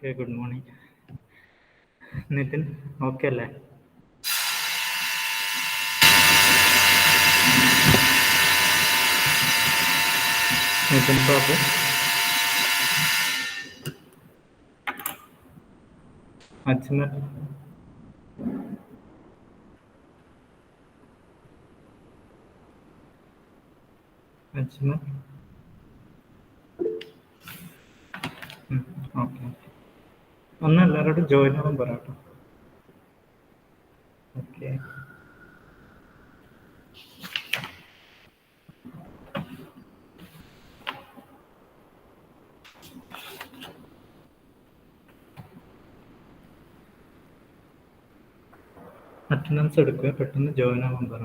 Okay, good morning. Nitin, okay അല്ലേ? Nitin Babu, Ajmal, Ajmal. Okay, ഒന്ന് എല്ലാവരോടും ജോയിൻ ആവാൻ പറയാട്ടോ. ഓക്കെ, അറ്റൻഡൻസ് എടുക്കുക, പെട്ടെന്ന് ജോയിൻ ആവാൻ പറ.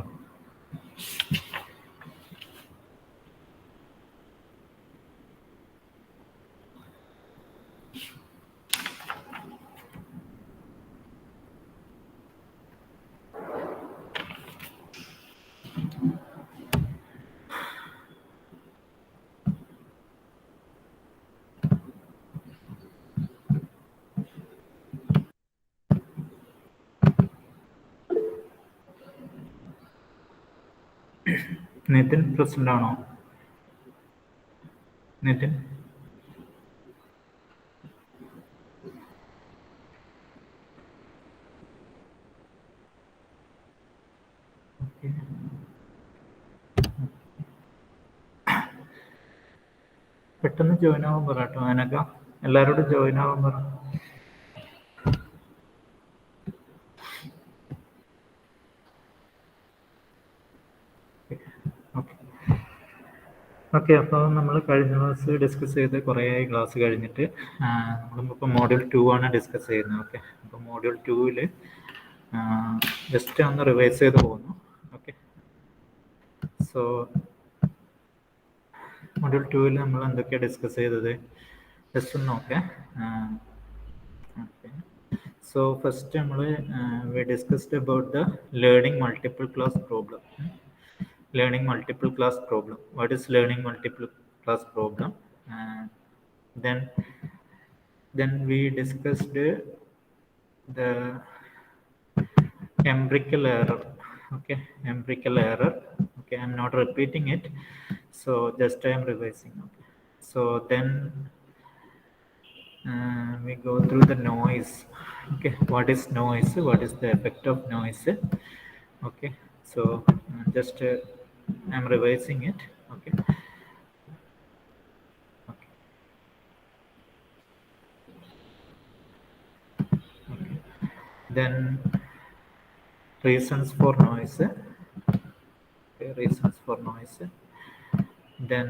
നിതിൻ പ്രസന്റ് ആണോ? നിതിൻ, പെട്ടെന്ന് ജോയിൻ ആവാൻ പറയാട്ടോ. അനക, എല്ലാവരോടും ജോയിൻ ആവാൻ പറ. ഓക്കെ, അപ്പോൾ നമ്മൾ കഴിഞ്ഞ ക്ലാസ് ഡിസ്കസ് ചെയ്ത് കുറേയായി ക്ലാസ് കഴിഞ്ഞിട്ട് നമ്മളിപ്പോൾ മോഡ്യൂൾ 2 ആണ് ഡിസ്കസ് ചെയ്യുന്നത്. ഓക്കെ, അപ്പോൾ മോഡ്യൂൾ 2-ൽ ജസ്റ്റ് ഒന്ന് റിവൈസ് ചെയ്ത് പോകുന്നു. ഓക്കെ, സോ മോഡ്യൂൾ 2-ൽ നമ്മൾ എന്തൊക്കെയാണ് ഡിസ്കസ് ചെയ്തത് ജസ്റ്റ് ഒന്ന് നോക്കാം. ഓക്കെ, സോ ഫസ്റ്റ് നമ്മൾ we discussed about the learning multiple class problem. Learning multiple class problem. What is learning multiple class problem? Then we discussed the empirical error. Okay, empirical error. Okay, I'm not repeating it, so just I am revising. Okay, so then we go through the noise. Okay, what is noise? What is the effect of noise? Okay, so just I'm revising it. Okay. Okay. Okay. Then reasons for noise. Okay, reasons for noise. Then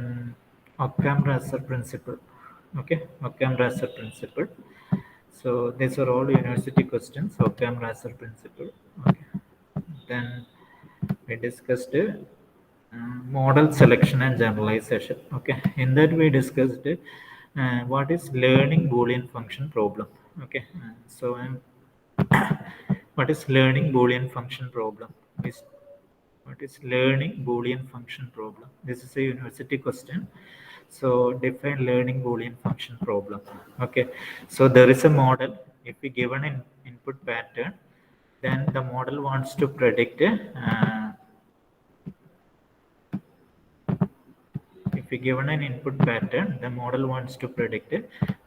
Occam-Rasser principle. Okay, Occam-Rasser principle. So these are all university questions. Occam-Rasser principle. Okay. Then we discussed model selection and generalization. Okay, in that we discussed what is learning Boolean function problem. Okay, so what is learning Boolean function problem? What is learning Boolean function problem? This is a university question. So define learning Boolean function problem. Okay, so there is a model. If we given an input pattern, then the model wants to predict if we given an input pattern, the model wants to predict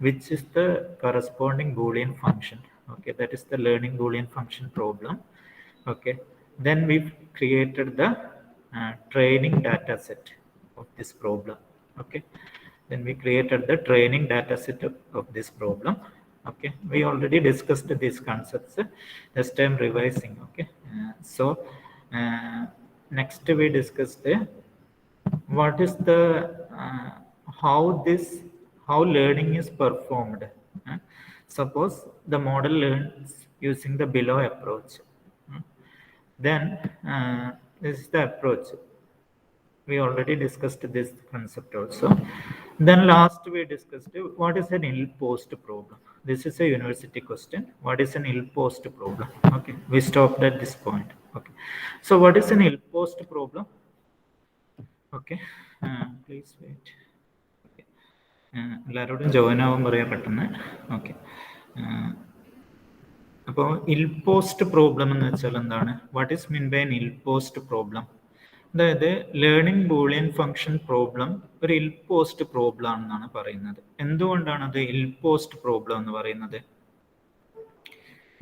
which is the corresponding Boolean function. Okay, that is the learning Boolean function problem. Okay, then we've created the training data set of this problem. Okay, then we created the training data set of this problem. Okay, we already discussed these concepts. Just I'm revising. Okay, so next we discussed what is the how learning is performed. Suppose the model learns using the below approach. Then this is the approach. We already discussed this concept also. Then last we discussed what is an ill-posed problem. This is a university question. What is an ill-posed problem? Okay, we stopped at this point. Okay, so what is an ill-posed problem? Okay, please wait. Okay, എല്ലാവരോടും join ആവാൻ പറയാൻ പെട്ടെന്ന്. Okay, അപ്പോൾ ഇൽ post problem എന്ന് വെച്ചാൽ എന്താണ്? What is mean by ഇൽ പോസ്റ്റ് പ്രോബ്ലം? അതായത് ലേണിംഗ് ബൂളിയൻ ഫംഗ്ഷൻ പ്രോബ്ലം ഒരു ഇൽ പോസ്റ്റ് പ്രോബ്ലം ആണെന്നാണ് പറയുന്നത്. എന്തുകൊണ്ടാണ് അത് ഇൽ പോസ്റ്റ് പ്രോബ്ലം എന്ന് പറയുന്നത്?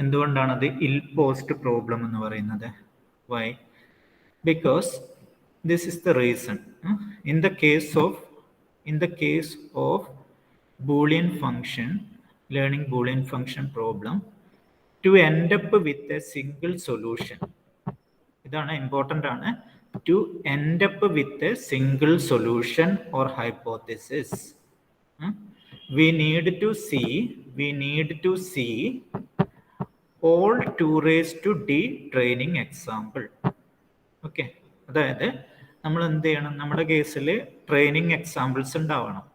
എന്തുകൊണ്ടാണത് ഇൽ പോസ്റ്റ് പ്രോബ്ലം എന്ന് പറയുന്നത്? Why? Because this is the reason. In the case of Boolean function, learning Boolean function problem, to end up with a single solution. ഇതാണ് ഇമ്പോർട്ടൻ്റ് ആണ്. To end up with a single solution or hypothesis, we need to see all 2 raised to d training example. Okay, അതായത് നമ്മൾ എന്ത് ചെയ്യണം? നമ്മുടെ കേസിൽ training examples ഉണ്ടാവണം.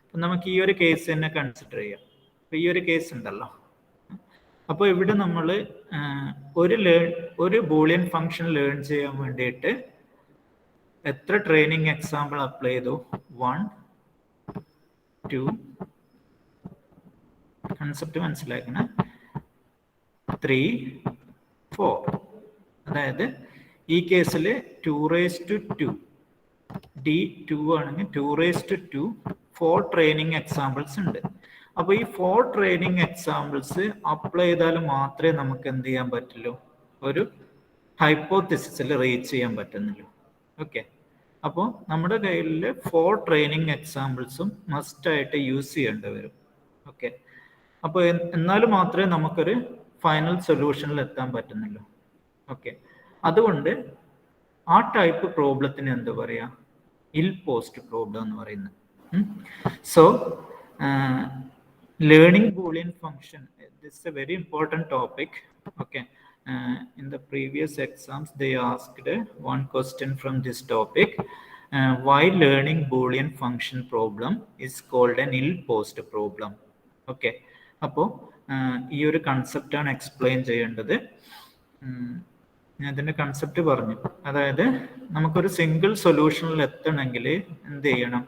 അപ്പം നമുക്ക് ഈ ഒരു കേസ് തന്നെ കൺസിഡർ ചെയ്യാം. അപ്പം ഈ ഒരു കേസ് ഉണ്ടല്ലോ, അപ്പോൾ ഇവിടെ നമ്മൾ ഒരു ബൂളിയൻ ഫംഗ്ഷൻ ലേൺ ചെയ്യാൻ വേണ്ടിയിട്ട് എത്ര ട്രെയിനിങ് എക്സാമ്പിൾ അപ്ലൈ ചെയ്തു? 1, 2, കൺസെപ്റ്റ് മനസ്സിലാക്കണേ, 3, 4. അതായത് ഈ കേസിൽ 2 raised to 2 d2 ആണെങ്കിൽ 2 raised to 2 4 ട്രെയിനിങ് എക്സാമ്പിൾസ് ഉണ്ട്. അപ്പോൾ ഈ 4 ട്രെയിനിങ് എക്സാമ്പിൾസ് അപ്ലൈ ചെയ്താൽ മാത്രമേ നമുക്ക് എന്ത് ചെയ്യാൻ പറ്റുള്ളൂ? ഒരു ഹൈപ്പോത്തിസിസിൽ റീച്ച് ചെയ്യാൻ പറ്റുന്നുള്ളൂ. ഓക്കെ, അപ്പോൾ നമ്മുടെ കയ്യിൽ 4 ട്രെയിനിങ് എക്സാമ്പിൾസും മസ്റ്റായിട്ട് യൂസ് ചെയ്യേണ്ടി വരും. ഓക്കെ, അപ്പോൾ എന്നാൽ മാത്രമേ നമുക്കൊരു ഫൈനൽ സൊല്യൂഷനിൽ എത്താൻ പറ്റുന്നുള്ളൂ. ഓക്കെ, അതുകൊണ്ട് ആ ടൈപ്പ് പ്രോബ്ലത്തിന് എന്താ പറയുക? ഇൽ പോസ്റ്റ് പ്രോബ്ലം എന്ന് പറയുന്നത്. So learning Boolean function, this is a very important topic. Okay, in the previous exams they asked one question from this topic. Why learning Boolean function problem is called an ill post problem? Okay, അപ്പോൾ ഈ ഒരു കൺസെപ്റ്റാണ് explain ചെയ്യേണ്ടത്. ഞാൻ ഇതിൻ്റെ concept പറഞ്ഞു. അതായത് നമുക്കൊരു single സൊല്യൂഷനിൽ എത്തണമെങ്കിൽ എന്ത് ചെയ്യണം?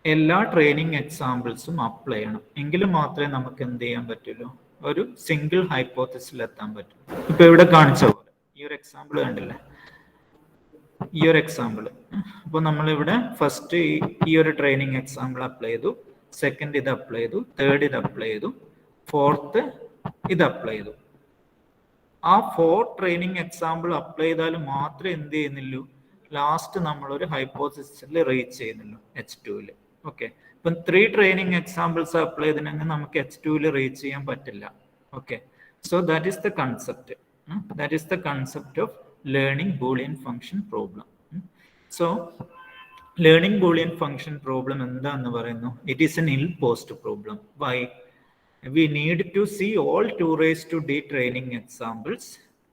എല്ലാ ട്രെയിനിങ് എക്സാമ്പിൾസും അപ്ലൈ ചെയ്യണം. എങ്കിലും മാത്രമേ നമുക്ക് എന്ത് ചെയ്യാൻ പറ്റുള്ളൂ? ഒരു സിംഗിൾ ഹൈപ്പോത്തിസിൽ എത്താൻ പറ്റും. ഇപ്പൊ ഇവിടെ കാണിച്ച പോലെ ഈ ഒരു എക്സാമ്പിൾ കണ്ടില്ലേ? ഈ ഒരു എക്സാമ്പിൾ. അപ്പോൾ നമ്മളിവിടെ ഫസ്റ്റ് ഈ ഒരു ട്രെയിനിങ് എക്സാമ്പിൾ അപ്ലൈ ചെയ്തു, സെക്കൻഡ് ഇത് അപ്ലൈ ചെയ്തു, തേർഡ് ഇത് അപ്ലൈ ചെയ്തു, ഫോർത്ത് ഇത് അപ്ലൈ ചെയ്തു. ആ 4 ട്രെയിനിങ് എക്സാമ്പിൾ അപ്ലൈ ചെയ്താൽ മാത്രമേ എന്ത് ചെയ്യുന്നുള്ളൂ? ലാസ്റ്റ് നമ്മളൊരു ഹൈപ്പോത്തിസിസിൽ റീച്ച് ചെയ്യുന്നുള്ളൂ, H2ൽ. ഓക്കെ, ഇപ്പം 3 ട്രെയിനിങ് എക്സാമ്പിൾസ് അപ്ലൈ ചെയ്തിട്ടുണ്ടെങ്കിൽ നമുക്ക് H2ൽ റീച്ച് ചെയ്യാൻ പറ്റില്ല. Okay, so that is the concept. That is the concept of learning Boolean function problem. So learning Boolean function problem എന്താന്ന് പറയുന്നു? It is an ill post problem. Why? We need to see all 2 raised to d training examples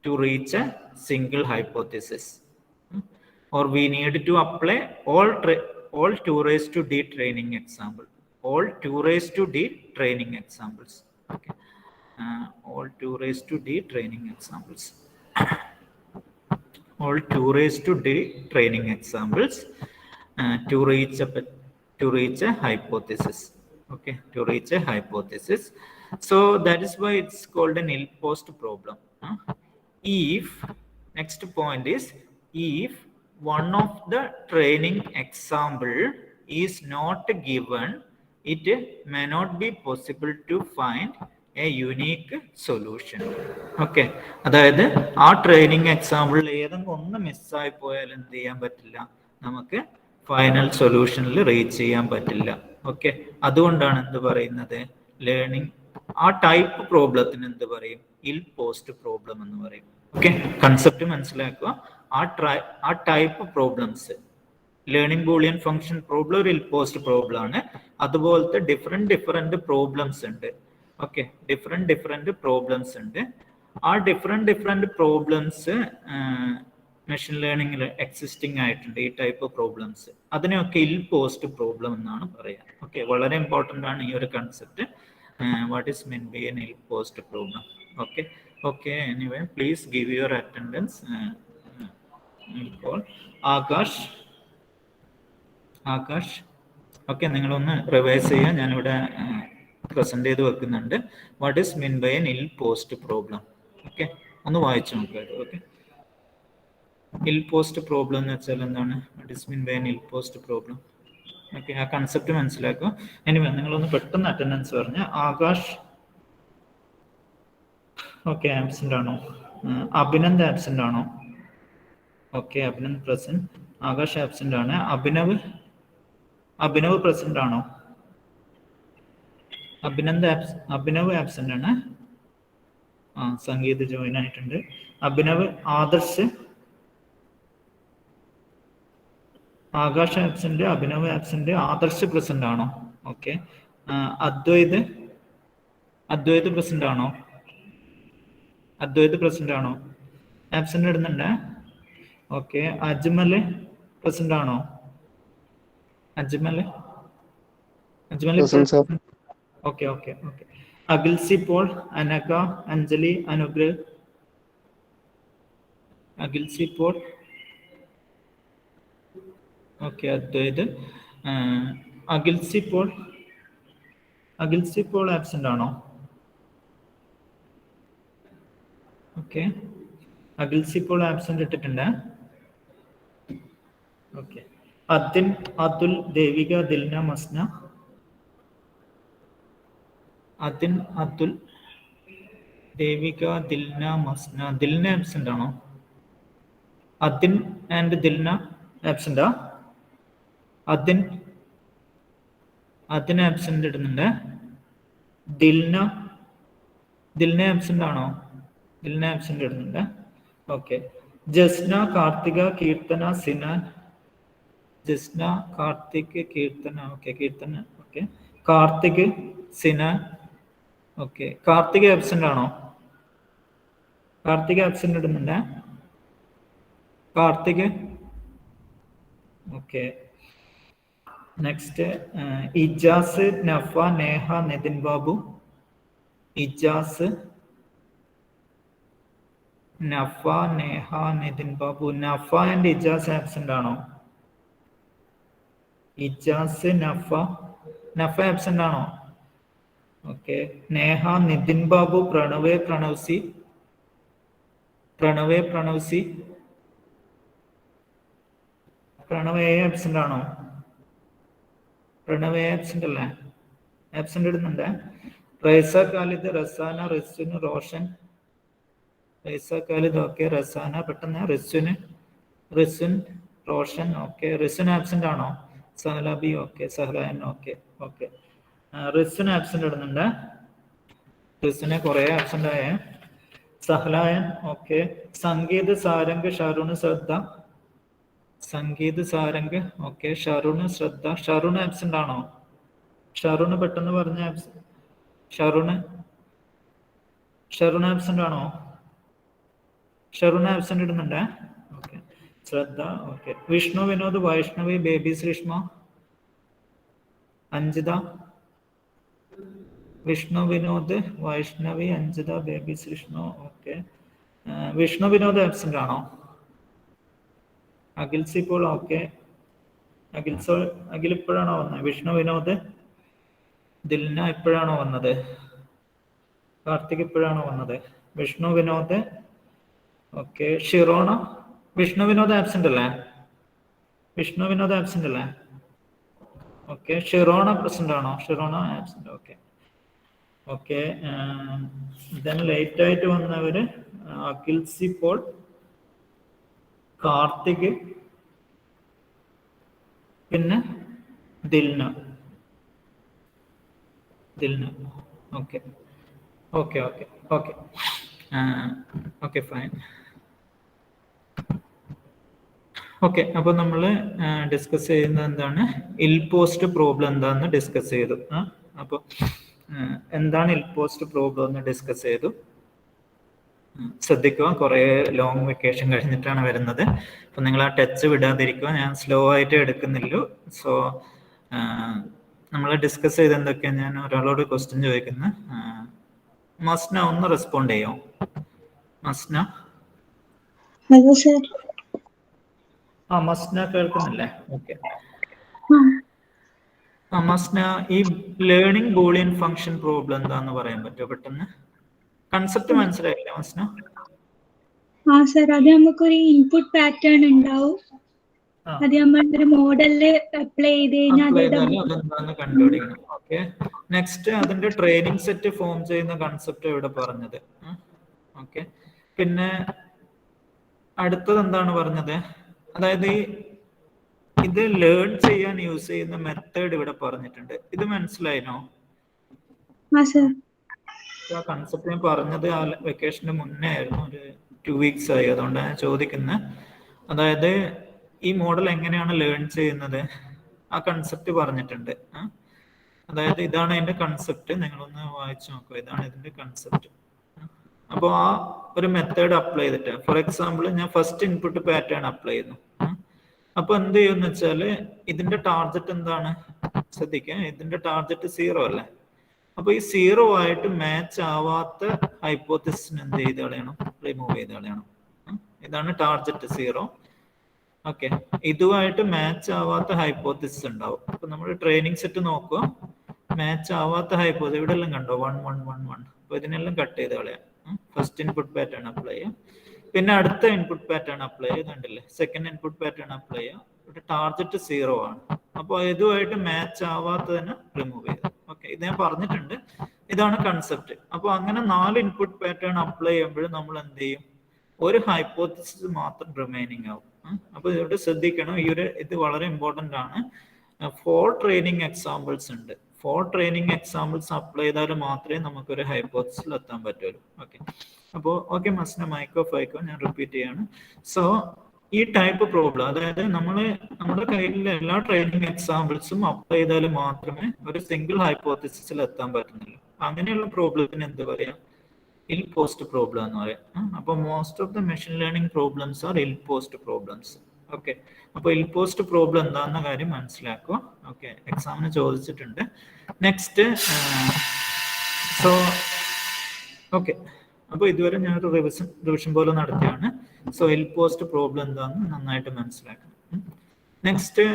to reach a single hypothesis, or we need to apply all 2 raised to d training example, all 2 raised to d training examples. Okay, all 2 raised to d training examples, all 2 raised to d training examples to reach a hypothesis. Okay, to reach a hypothesis. So that is why it's called an ill post problem. If, next point is, if one of the training example is not given, it may not be possible to find a unique solution. Okay, അതായത് ആ training എക്സാമ്പിളിൽ ഏതെങ്കിലും ഒന്ന് മിസ്സായി പോയാൽ എന്ത് ചെയ്യാൻ പറ്റില്ല? നമുക്ക് ഫൈനൽ സൊല്യൂഷനിൽ റീച്ച് ചെയ്യാൻ പറ്റില്ല. ഓക്കെ, അതുകൊണ്ടാണ് എന്ത് പറയുന്നത്? ലേണിംഗ് ആ ടൈപ്പ് പ്രോബ്ലത്തിന് എന്ത് പറയും? ഇൽ പോസ്റ്റ് പ്രോബ്ലം എന്ന് പറയും. ഓക്കെ, കൺസെപ്റ്റ് മനസ്സിലാക്കുക. ആ type problems, learning Boolean function problem ഒരു ഇൽ പോസ്റ്റ് പ്രോബ്ലം ആണ്. അതുപോലത്തെ ഡിഫറെന്റ് പ്രോബ്ലംസ് ഉണ്ട്. ഓക്കെ, ഡിഫറെന്റ് പ്രോബ്ലംസ് ഉണ്ട്. ആ ഡിഫറെന്റ് പ്രോബ്ലംസ് മെഷീൻ ലേണിംഗിൽ എക്സിസ്റ്റിംഗ് ആയിട്ടുണ്ട്. ഈ ടൈപ്പ് പ്രോബ്ലംസ് അതിനെയൊക്കെ ഇൽ പോസ്റ്റ് പ്രോബ്ലം എന്നാണ് പറയുക. ഓക്കെ, വളരെ ഇമ്പോർട്ടൻ്റ് ആണ് ഈ ഒരു concept. What is mean by an ill post problem? Okay, anyway please give your attendance. Akash, okay, നിങ്ങളൊന്ന് റിവൈസ് ചെയ്യുക. ഞാനിവിടെ പ്രസന്റ് ചെയ്ത് വെക്കുന്നുണ്ട്. What is mean by an ill post problem? Okay, ഒന്ന് വായിച്ചു നോക്കുക. ഓക്കെ, ഇൽ പോസ്റ്റ് പ്രോബ്ലം എന്ന് വെച്ചാൽ എന്താണ്? What is mean by an ill post problem? Okay, ആ കൺസെപ്റ്റ് മനസ്സിലാക്കുക. എനിവേ നിങ്ങളൊന്ന് പെട്ടെന്ന് അറ്റൻഡൻസ് പറഞ്ഞ. ആകാശ് ഓക്കെ ആബ്സെന്റ് ആണോ? അഭിനന്ദ് ആബ്സെന്റ് ആണോ? Okay, Abhinand present. Akash absent ആണ്. അഭിനവ് പ്രസന്റ് ആണോ? അഭിനവ് ആബ്സെന്റ് ആണ്. സംഗീത് ജോയിൻ ആയിട്ടുണ്ട്. Abhinav. Adarsh. Akash absent, Abhinav absent, Adarsh present ആണോ? ഓക്കെ. അദ്വൈത് പ്രസന്റ് ആണോ? പ്രസന്റ് ആണോ? ആബ്സെന്റ് ഇടുന്നുണ്ട്. ഓക്കെ. അജ്മല് പ്രസന്റ് ആണോ? Ajmal okay. Akhil C Paul, Anagha, Anjali, Anugrah. Akhil C Paul. Okay. Advaith. Akhil C Paul absent ആണോ? ഓക്കെ. അഖിൽസി പോൾ ആബ്സെന്റ് ഇട്ടിട്ടുണ്ട്. ഓക്കെ. അദിൻ, അതുൽ, ദേവിക, ദിൽന, മസ്ന. അദിൻ, അതുൽ, ദേവിക, ദിൽന, മസ്ന. ദിൽന ആബ്സെന്റ് ആണോ? അദിൻ ആൻഡ് ദിൽന ആബ്സെന്റാ? അദിൻ ആബ്സെന്റ് ഇടുന്നുണ്ട്. ദിൽന ആബ്സെന്റ് ആണോ? ദിൽന ആബ്സെന്റ് ഇടുന്നുണ്ട്. Okay. Jasna, Karthika, Keerthana, Sinan. Jasna, Karthik, Keerthana. Okay, Keerthana. Okay. Karthik, Sinan. Okay. Karthik absent ആണോ? കാർത്തിക് ആബ്സെന്റ് ഇടുന്നുണ്ട്. Karthik. Okay. Next Ijas, Nafa, Neha, Nithin Babu. Ijas, Nafa, Neha, Nithin Babu. Nafa and Ijas absent ആണോ? ഇജാസ്, നഫ ആബ്സെന്റ് ആണോ? ഓക്കെ. നേഹ, നിതിൻ ബാബു, പ്രണവേ, പ്രണവ്സി. പ്രണവേ ആബ്സെന്റ് ആണോ? പ്രണവേ ആബ്സെന്റ് അല്ലേ? ആബ്സെന്റ് ഇടുന്നുണ്ട്. റൈസ ഖാലിദ്, റസാന, റിസ്വിൻ, റോഷൻ. റൈസ ഖാലിദ്. ഓക്കെ. റസാന. പെട്ടെന്ന്. റിസ്വിൻ, റോഷൻ. ഓക്കെ. റിസ്വിൻ ആബ്സെന്റ് ആണോ? സഹലാബി. ഓക്കെ. സഹലായൻ. ഓക്കെ. റിസ്വിൻ ആബ്സെന്റ് ഇടുന്നുണ്ട്. റിസ്വിനെ കുറെ ആബ്സെന്റ് ആയേ. സഹലായൻ. ഓക്കെ. സംഗീത്, സാരംഗ്, ഷാരൂൺ, ശ്രദ്ധ. സംഗീത്, സാരംഗ്. ഓക്കെ. ഷാരൂൺ, ശ്രദ്ധ. ഷാരൂൺ ആബ്സെന്റ് ആണോ? ഷാരൂൺ പെട്ടെന്ന് പറഞ്ഞ. ഷാരൂൺ ആബ്സെന്റ് ആണോ? ഷാരൂൺ ആബ്സെന്റ് ഇടുന്നുണ്ട്. ഓക്കെ. ശ്രദ്ധ. Okay. Vishnu, Vinod, Vaishnavi, baby Sreeshma. Anjitha. Vishnu, Vinod, Vaishnavi, Anjitha, baby Sreeshma. Okay. Vishnu, Vinod absent ആണോ? അഖിൽസി പോൾ. ഓക്കെ. അഖിൽ ഇപ്പോഴാണോ വന്നത്? വിഷ്ണു, വിനോദ്, ദിൽന ഇപ്പോഴാണോ വന്നത്? കാർത്തിക് ഇപ്പോഴാണോ വന്നത്? വിഷ്ണു, വിനോദ്. ഓക്കെ. ഷിറോണ. വിഷ്ണു വിനോദ് ആബ്സെന്റ് അല്ലേ? ഓക്കെ. ഷിറോണ പ്രസന്റ് ആണോ? ഷിറോണ ആബ്സെന്റ്. ഓക്കെ. ദെൻ ലേറ്റ് ആയിട്ട് വന്നവര് അഖിൽസി പോൾ, കാർത്തിക്, പിന്നെ ദിൽന. Okay fine. ഓക്കെ. അപ്പൊ നമ്മൾ ഡിസ്കസ് ചെയ്യുന്നത് എന്താണ്? ഇൽ പോസ്റ്റ് പ്രോബ്ലം എന്താണെന്ന് ഡിസ്കസ് ചെയ്തു. അപ്പോൾ എന്താണ് ഇൽ പോസ്റ്റ് പ്രോബ്ലം എന്ന് ഡിസ്കസ് ചെയ്തു. ശ്രദ്ധിക്കുക, കുറേ ലോങ് വെക്കേഷൻ കഴിഞ്ഞിട്ടാണ് വരുന്നത്. അപ്പം നിങ്ങൾ ആ ടച്ച് വിടാതിരിക്കുക. ഞാൻ സ്ലോ ആയിട്ട് എടുക്കുന്നില്ലു. സോ നമ്മൾ ഡിസ്കസ് ചെയ്ത് എന്തൊക്കെയാണ്, ഞാൻ ഒരാളോട് ക്വസ്റ്റ്യൻ ചോദിക്കുന്നത്. മസ്ന ഒന്ന് റെസ്പോണ്ട് ചെയ്യോ? മസ്ന. മസ്ന കേൾക്കുന്നില്ലേ? ഓക്കെ. മസ്ന ഈ ലേണിംഗ് ബൂളിയൻ ഫംഗ്ഷൻ പ്രോബ്ലം എന്താന്ന് പറയാൻ പറ്റുമോ പെട്ടെന്ന്? കൺസെപ്റ്റ് മനസ്സിലായില്ല മസ്ന? ആ സർ, അത് നമുക്കൊരു ഇൻപുട്ട് പാറ്റേൺ ഉണ്ടാവും. അത് നമ്മളൊരു മോഡലില് അപ്ലൈ ചെയ്ത് കഴിഞ്ഞാൽ അതെന്താന്ന് കണ്ടുപിടിക്കണം. ഓക്കെ, നെക്സ്റ്റ് അതിന്റെ ട്രെയിനിങ് സെറ്റ് ഫോം ചെയ്യുന്ന കൺസെപ്റ്റ് ഇവിടെ പറഞ്ഞത്. ഓക്കെ, പിന്നെ അടുത്തത് എന്താണ് പറഞ്ഞത്? അതായത് ഇത് ലേൺ ചെയ്യാൻ യൂസ് ചെയ്യുന്ന മെത്തേഡ് ഇവിടെ പറഞ്ഞിട്ടുണ്ട്. ഇത് മനസ്സിലായിനോ? ആ കൺസെപ്റ്റ് ഞാൻ പറഞ്ഞത് ആ വെക്കേഷന് മുന്നേ ആയിരുന്നു, ഒരു 2 weeks ആയി. അതുകൊണ്ടാണ് ഞാൻ ചോദിക്കുന്നത്. അതായത് ഈ മോഡൽ എങ്ങനെയാണ് ലേൺ ചെയ്യുന്നത്, ആ കൺസെപ്റ്റ് പറഞ്ഞിട്ടുണ്ട്. അതായത് ഇതാണ് അതിന്റെ കൺസെപ്റ്റ്, നിങ്ങളൊന്ന് വായിച്ചു നോക്കുക. ഇതാണ് ഇതിന്റെ കൺസെപ്റ്റ്. അപ്പോൾ ആ ഒരു മെത്തേഡ് അപ്ലൈ ചെയ്തിട്ട്, ഫോർ എക്സാമ്പിൾ ഞാൻ ഫസ്റ്റ് ഇൻപുട്ട് പാറ്റേൺ അപ്ലൈ ചെയ്യുന്നു. അപ്പൊ എന്ത് ചെയ്യുമെന്ന് വെച്ചാല് ഇതിന്റെ ടാർഗറ്റ് എന്താണ് ശ്രദ്ധിക്കുക, ഇതിന്റെ ടാർഗറ്റ് 0 അല്ലേ. അപ്പൊ ഈ 0 ആയിട്ട് മാച്ച് ആവാത്ത ഹൈപ്പോത്തിസിന് എന്ത് ചെയ്ത് കളയണം? റിമൂവ് ചെയ്ത് കളയണം. ഇതാണ് ടാർഗറ്റ് 0. ഓക്കെ, ഇതുമായിട്ട് മാച്ച് ആവാത്ത ഹൈപ്പോത്തിസിസ് ഉണ്ടാവും. അപ്പൊ നമ്മൾ ട്രെയിനിങ് സെറ്റ് നോക്കുക, മാച്ച് ആവാത്ത ഹൈപ്പോത്തിസ് ഇവിടെ എല്ലാം കണ്ടോ 1 1 1 1. അപ്പൊ ഇതിനെല്ലാം കട്ട് ചെയ്ത് കളയാം. ഫസ്റ്റ് ഇൻപുട്ട് പാറ്റേൺ അപ്ലൈ ചെയ്യാം, പിന്നെ അടുത്ത ഇൻപുട്ട് പാറ്റേൺ അപ്ലൈ ചെയ്യുന്നുണ്ടല്ലേ, സെക്കൻഡ് ഇൻപുട്ട് പാറ്റേൺ അപ്ലൈ ചെയ്യാം. ഇവിടെ ടാർഗറ്റ് 0 ആണ്. അപ്പോൾ ഇതുമായിട്ട് മാച്ച് ആവാത്തതിനെ റിമൂവ് ചെയ്തു. ഓക്കെ, ഇത് ഞാൻ പറഞ്ഞിട്ടുണ്ട്. ഇതാണ് കൺസെപ്റ്റ്. അപ്പോൾ അങ്ങനെ 4 ഇൻപുട്ട് പാറ്റേൺ അപ്ലൈ ചെയ്യുമ്പോൾ നമ്മൾ എന്ത് ചെയ്യും? ഒരു ഹൈപ്പോത്തിസിസ് മാത്രം റിമൈനിങ് ആവും. അപ്പൊ ഇവിടെ ശ്രദ്ധിക്കണം, ഇത് വളരെ ഇമ്പോർട്ടന്റ് ആണ്. 4 ട്രെയിനിങ് എക്സാമ്പിൾസ് ഉണ്ട്. 4 ട്രെയിനിങ് എക്സാമ്പിൾസ് അപ്ലൈ ചെയ്താൽ മാത്രമേ നമുക്കൊരു ഹൈപ്പോത്തിസിൽ എത്താൻ പറ്റുള്ളൂ. ഓക്കെ, അപ്പോൾ ഓക്കെ മസ്ന, മൈക്ക് ഓഫ് ആയിക്കോ, ഞാൻ റിപ്പീറ്റ് ചെയ്യാണ്. സോ ഈ ടൈപ്പ് പ്രോബ്ലം, അതായത് നമ്മുടെ കയ്യിലുള്ള എല്ലാ ട്രെയിനിങ് എക്സാമ്പിൾസും അപ്ലൈ ചെയ്താൽ മാത്രമേ ഒരു സിംഗിൾ ഹൈപ്പോത്തിസിൽ എത്താൻ പറ്റുന്നുള്ളൂ. അങ്ങനെയുള്ള പ്രോബ്ലത്തിന് എന്ത് പറയാം? ഇൽ പോസ്റ്റ് പ്രോബ്ലം എന്ന് പറയാം. അപ്പൊ most of the machine learning problems R ill post problems. Okay, അപ്പൊ ഇൽ പോസ്റ്റ് പ്രോബ്ലം എന്താണെന്ന കാര്യം മനസ്സിലാക്കുക. ഓക്കെ, എക്സാമിന് ചോദിച്ചിട്ടുണ്ട്. നെക്സ്റ്റ്, സോ ഓക്കെ, അപ്പൊ ഇതുവരെ ഞാനൊരു റിവിഷൻ പോലെ നടത്തിയാണ്. സോ ഇൽ പോസ്റ്റ് പ്രോബ്ലം എന്താണെന്ന് നന്നായിട്ട് മനസ്സിലാക്കണം. Next,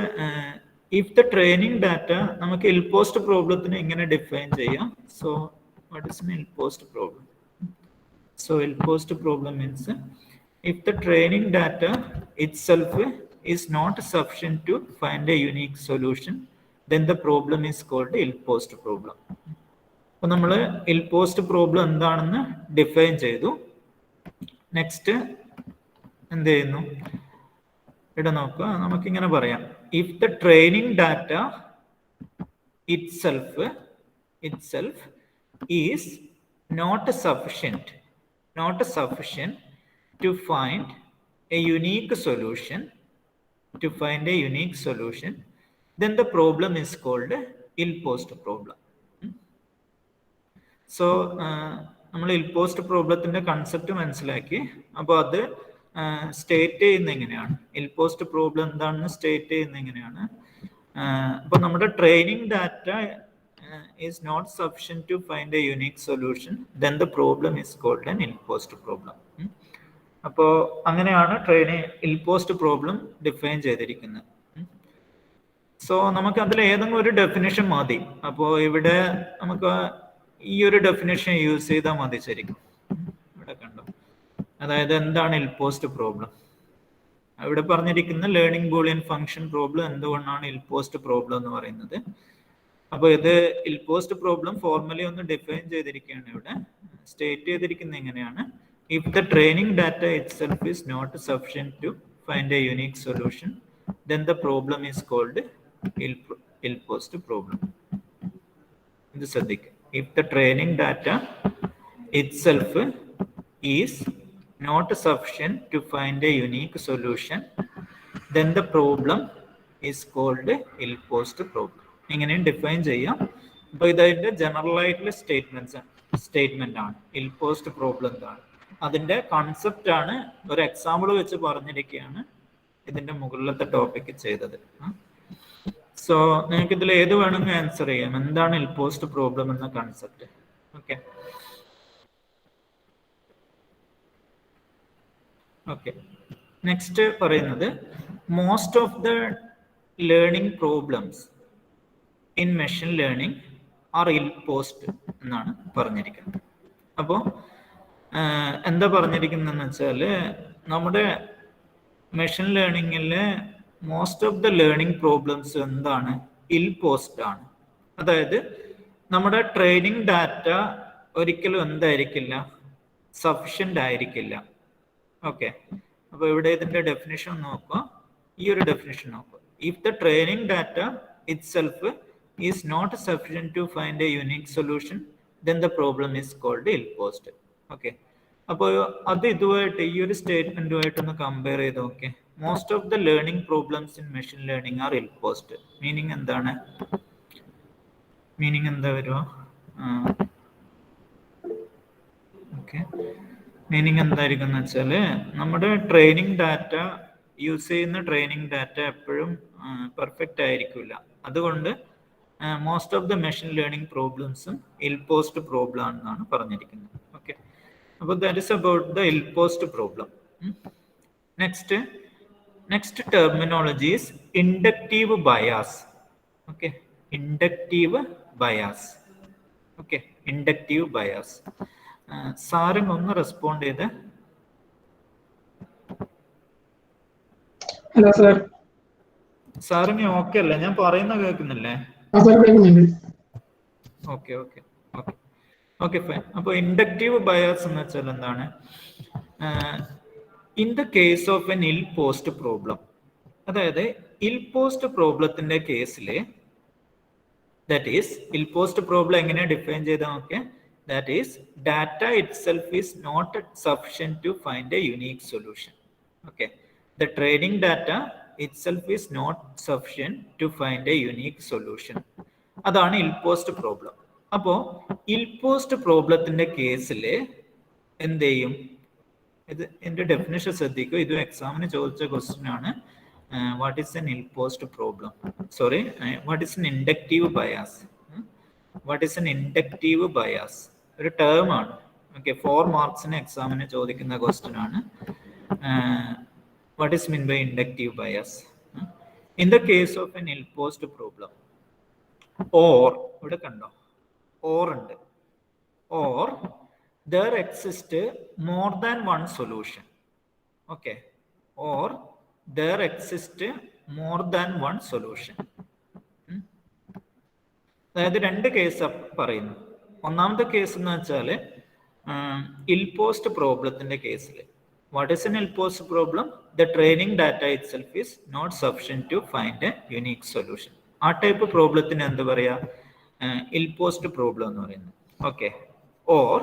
if the training data, നമുക്ക് ഇൽ പോസ്റ്റ് പ്രോബ്ലത്തിന് എങ്ങനെ ഡിഫൈൻ ചെയ്യാം? So what is an ill post problem? So ill post problem means if the training data itself is not sufficient to find a unique solution, then the problem is called ill post problem. അപ്പോൾ നമ്മൾ ഇൽ post problem എന്താണെന്ന് define ചെയ്തു. Next എന്ത് ചെയ്യുന്നു? ഇവിടെ നോക്കുക, നമുക്കിങ്ങനെ പറയാം, if the training data itself is not sufficient to find a unique solution, then the problem is called ill post problem. So നമ്മൾ ഇൽ പോസ്റ്റ് പ്രോബ്ലത്തിന്റെ കൺസെപ്റ്റ് മനസ്സിലാക്കി. അപ്പോൾ അത് സ്റ്റേറ്റ് ചെയ്യുന്ന എങ്ങനെയാണ്? ഇൽ പോസ്റ്റ് പ്രോബ്ലം എന്താണെന്ന് സ്റ്റേറ്റ് ചെയ്യുന്ന എങ്ങനെയാണ്? അപ്പൊ നമ്മുടെ training data is not sufficient to find a unique solution, then the problem is called an ill post problem. അപ്പോൾ അങ്ങനെയാണ് ഇൽ പോസ്റ്റ് പ്രോബ്ലം ഡിഫൈൻ ചെയ്തിരിക്കുന്നത്. സോ നമുക്ക് അതിൽ ഏതെങ്കിലും ഒരു ഡെഫിനിഷൻ മതി. അപ്പോൾ ഇവിടെ നമുക്ക് ഈ ഒരു ഡെഫിനിഷൻ യൂസ് ചെയ്താൽ മതി ശരിക്കും. ഇവിടെ കണ്ടോ, അതായത് എന്താണ് ഇൽ പോസ്റ്റ് പ്രോബ്ലം? ഇവിടെ പറഞ്ഞിരിക്കുന്ന ലേണിംഗ് ബൂളിയൻ ഫംഗ്ഷൻ പ്രോബ്ലം എന്തുകൊണ്ടാണ് ഇൽ പോസ്റ്റ് പ്രോബ്ലം എന്ന് പറയുന്നത്. അപ്പൊ ഇത് ഇൽ പോസ്റ്റ് പ്രോബ്ലം ഫോർമലി ഒന്ന് ഡിഫൈൻ ചെയ്തിരിക്കുകയാണ്. ഇവിടെ സ്റ്റേറ്റ് ചെയ്തിരിക്കുന്നത് എങ്ങനെയാണ്? If the training data itself is not sufficient to find a unique solution, then the problem is called ill post problem. ഇത് ശ്രദ്ധിക്കുക, if the training data itself is not sufficient to find a unique solution, then the problem is called ill post problem. ഇങ്ങനെയും define ചെയ്യാം. അപ്പൊ ഇതിന്റെ general ആയിട്ടുള്ള statement ആണ് ഇൽ post problem എന്താണ്. അതിന്റെ കൺസെപ്റ്റ് ആണ് ഒരു എക്സാമ്പിൾ വെച്ച് പറഞ്ഞിരിക്കുകയാണ് ഇതിന്റെ മുകളിലത്തെ ടോപ്പിക് ചെയ്തത്. സോ നിങ്ങൾക്ക് ഇതിൽ ഏത് വേണമെങ്കിൽ ആൻസർ ചെയ്യാം. എന്താണ് ഇൽ പോസ്റ്റ് പ്രോബ്ലം എന്ന കൺസെപ്റ്റ്? ഓക്കെ ഓക്കെ നെക്സ്റ്റ് പറയുന്നത്, most of the learning problems in machine learning are ill posed എന്നാണ് പറഞ്ഞിരിക്കുന്നത്. അപ്പോൾ എന്താ പറഞ്ഞിരിക്കുന്നതെന്ന് വെച്ചാൽ നമ്മുടെ മെഷീൻ ലേണിങ്ങിലെ most of the learning problems എന്താണ്? ഇൽ പോസ്റ്റ് ആണ്. അതായത് നമ്മുടെ ട്രെയിനിങ് ഡാറ്റ ഒരിക്കലും എന്തായിരിക്കില്ല, സഫിഷ്യൻ്റ് ആയിരിക്കില്ല. ഓക്കെ, അപ്പോൾ ഇവിടെ ഇതിൻ്റെ ഡെഫിനിഷൻ നോക്കുക, ഈ ഒരു ഡെഫിനിഷൻ നോക്കുക. If the training data itself is not sufficient to find a unique solution then the problem is called ill posed. Okay, അപ്പോൾ അത് ഇതുമായിട്ട് ഈ ഒരു സ്റ്റേറ്റ്മെന്റുമായിട്ടൊന്ന് കമ്പയർ ചെയ്ത് നോക്കെ. Most of the learning problems in machine learning are ill posed. Meaning എന്താണ്? Meaning എന്താ വരുക? ഓക്കെ, മീനിങ് എന്തായിരിക്കും എന്ന് വെച്ചാൽ നമ്മുടെ ട്രെയിനിങ് ഡാറ്റ യൂസ് ചെയ്യുന്ന ട്രെയിനിങ് ഡാറ്റ എപ്പോഴും പെർഫെക്റ്റ് ആയിരിക്കില്ല. അതുകൊണ്ട് most of the machine learning പ്രോബ്ലംസും ഇൽ പോസ്റ്റ് പ്രോബ്ലം ആണെന്നാണ് പറഞ്ഞിരിക്കുന്നത്. ഓക്കെ, അപ്പോൾ ദാറ്റ് ഇസ് അബൌട്ട് ദ ഇൽ post problem. Next terminology is inductive bias. Okay, inductive bias. Okay, inductive bias. സാറിന് ഒന്ന് റെസ്പോണ്ട് ചെയ്ത്. Hello sir. സാറിന് ഓക്കെ അല്ലേ? ഞാൻ പറയുന്ന കേൾക്കുന്നില്ലേ? Okay okay okay okay fine. അപ്പോൾ ഇൻഡക്റ്റീവ് ബയാസ് എന്ന് വെച്ചാൽ എന്താണ്? In the case of an ill post problem, അതായത് ഇൽ പോസ്റ്റ് പ്രോബ്ലത്തിന്റെ കേസിൽ, that is ill post problem എങ്ങനെ ഡിഫൈൻ ചെയ്താൽ നോക്കെ, that is data itself is not sufficient to find a unique solution. Okay, the training data itself is not sufficient to find a unique solution. അതാണ് ill post problem. അപ്പോൾ ഇൽ post പ്രോബ്ലത്തിന്റെ കേസിൽ എന്ത് ചെയ്യും? ഇത് എൻ്റെ ഡെഫിനിഷൻ ശ്രദ്ധിക്കുക, ഇത് എക്സാമിന് ചോദിച്ച ക്വസ്റ്റ്യൻ ആണ്. What is an ill post problem? Sorry, what is an inductive bias? What is an inductive bias? ഒരു ടേം ആണ്. ഓക്കെ, 4 മാർക്സിന് എക്സാമിന് ചോദിക്കുന്ന ക്വസ്റ്റ്യൻ ആണ്. What is mean by inductive bias? In the case of an ill post problem, or, ഇവിടെ കണ്ടോ or ഉണ്ട്, or there exist more than one solution. Okay, or there exist more than one solution. അതായത് 2 case പറയുന്നു. ഒന്നാമത്തെ case എന്ന് വെച്ചാൽ ഇൽ post പ്രോബ്ലത്തിന്റെ കേസിൽ, what is an ill post problem? The training data itself is not sufficient to find a unique solution. ആ type പ്രോബ്ലത്തിന് എന്ത് പറയാ? ഇൽ പോസ്റ്റ് പ്രോബ്ലം എന്ന് പറയുന്നത്. Okay, or